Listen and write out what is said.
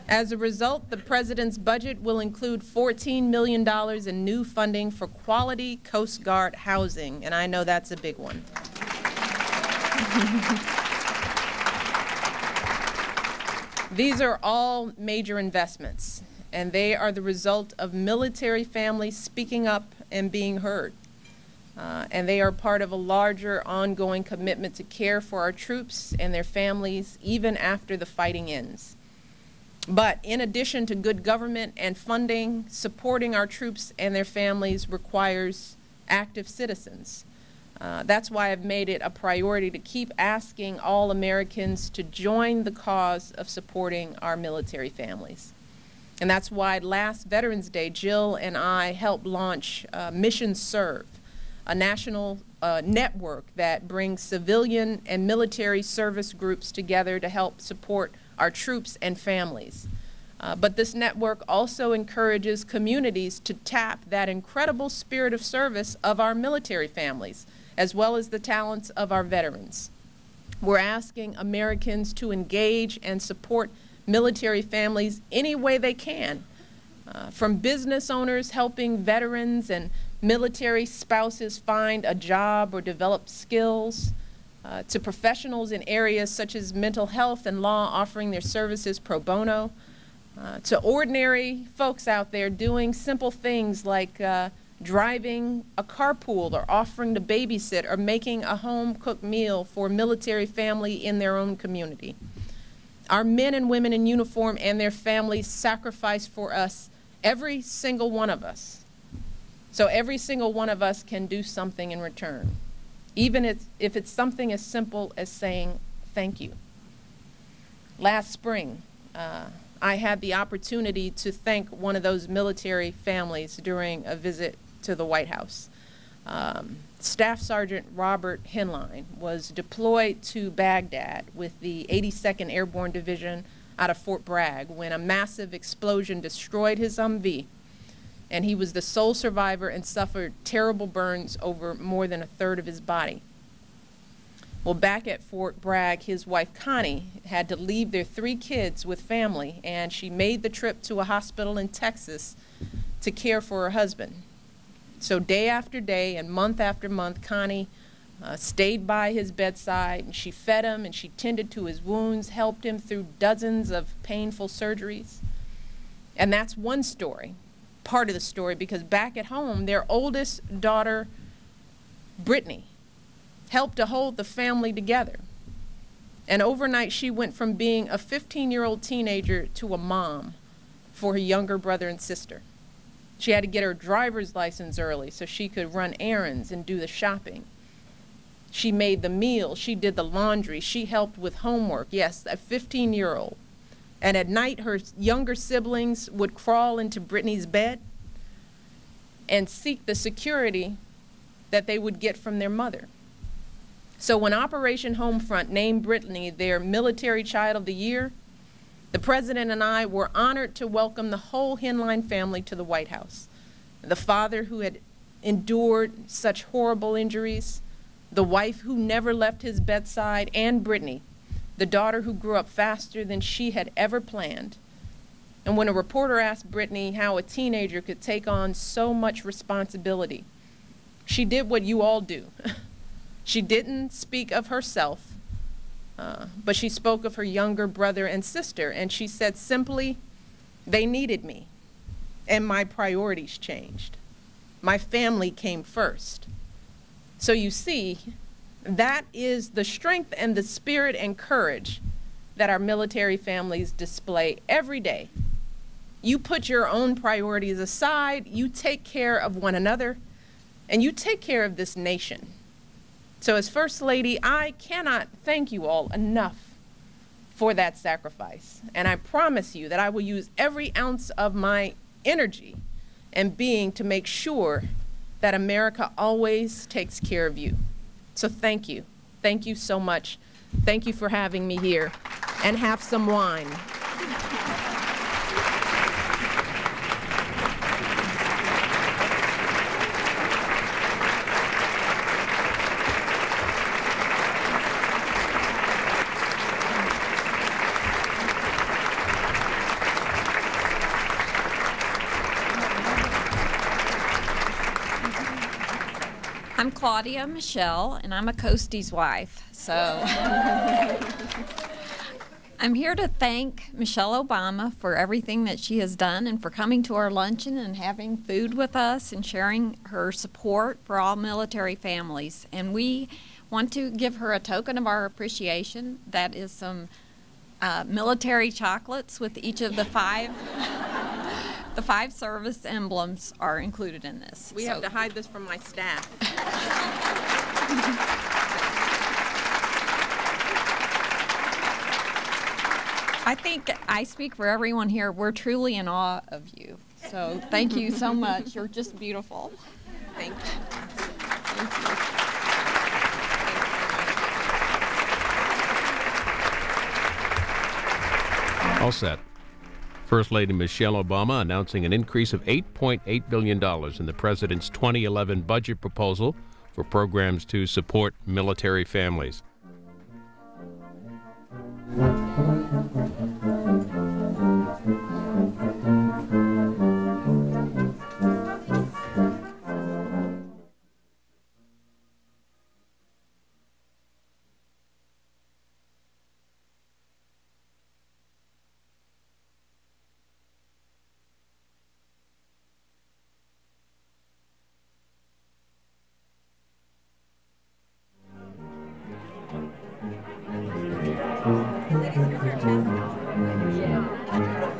As a result, the President's budget will include $14 million in new funding for quality Coast Guard housing, and I know that's a big one. These are all major investments, and they are the result of military families speaking up and being heard. And they are part of a larger ongoing commitment to care for our troops and their families even after the fighting ends. But in addition to good government and funding, supporting our troops and their families requires active citizens. That's why I've made it a priority to keep asking all Americans to join the cause of supporting our military families. And that's why last Veterans Day, Jill and I helped launch Mission Serve, a national network that brings civilian and military service groups together to help support our troops and families. But this network also encourages communities to tap that incredible spirit of service of our military families, as well as the talents of our veterans. We're asking Americans to engage and support military families any way they can, from business owners helping veterans and military spouses find a job or develop skills, to professionals in areas such as mental health and law offering their services pro bono, to ordinary folks out there doing simple things like driving a carpool or offering to babysit or making a home-cooked meal for a military family in their own community. Our men and women in uniform and their families sacrifice for us, every single one of us. So every single one of us can do something in return, even if it's something as simple as saying thank you. Last spring, I had the opportunity to thank one of those military families during a visit to the White House. Staff Sergeant Robert Henline was deployed to Baghdad with the 82nd Airborne Division out of Fort Bragg when a massive explosion destroyed his Humvee, and he was the sole survivor and suffered terrible burns over more than a third of his body. Well, back at Fort Bragg, his wife Connie had to leave their 3 kids with family, and she made the trip to a hospital in Texas to care for her husband. So day after day and month after month, Connie stayed by his bedside, and she fed him and she tended to his wounds, helped him through dozens of painful surgeries. And that's one story, part of the story, because back at home, their oldest daughter, Brittany, helped to hold the family together. And overnight, she went from being a 15-year-old teenager to a mom for her younger brother and sister. She had to get her driver's license early so she could run errands and do the shopping. She made the meals, she did the laundry, she helped with homework. Yes, a 15-year-old. And at night, her younger siblings would crawl into Brittany's bed and seek the security that they would get from their mother. So when Operation Homefront named Brittany their Military Child of the Year, the President and I were honored to welcome the whole Henline family to the White House. The father who had endured such horrible injuries, the wife who never left his bedside, and Brittany, the daughter who grew up faster than she had ever planned. And when a reporter asked Brittany how a teenager could take on so much responsibility, she did what you all do. She didn't speak of herself, but she spoke of her younger brother and sister, and she said simply, they needed me, and my priorities changed. My family came first. So you see, that is the strength and the spirit and courage that our military families display every day. You put your own priorities aside, you take care of one another, and you take care of this nation. So as First Lady, I cannot thank you all enough for that sacrifice. And I promise you that I will use every ounce of my energy and being to make sure that America always takes care of you. So thank you. Thank you so much. Thank you for having me here. And have some wine. I'm Claudia Michelle, and I'm a Coastie's wife. So I'm here to thank Michelle Obama for everything that she has done and for coming to our luncheon and having food with us and sharing her support for all military families. And we want to give her a token of our appreciation. That is some military chocolates with each of the five. The 5 service emblems are included in this. We have to hide this from my staff. I think I speak for everyone here. We're truly in awe of you. So thank you so much. You're just beautiful. Thank you. Thank you. All set. First Lady Michelle Obama announcing an increase of $8.8 billion in the president's 2011 budget proposal for programs to support military families. Yeah.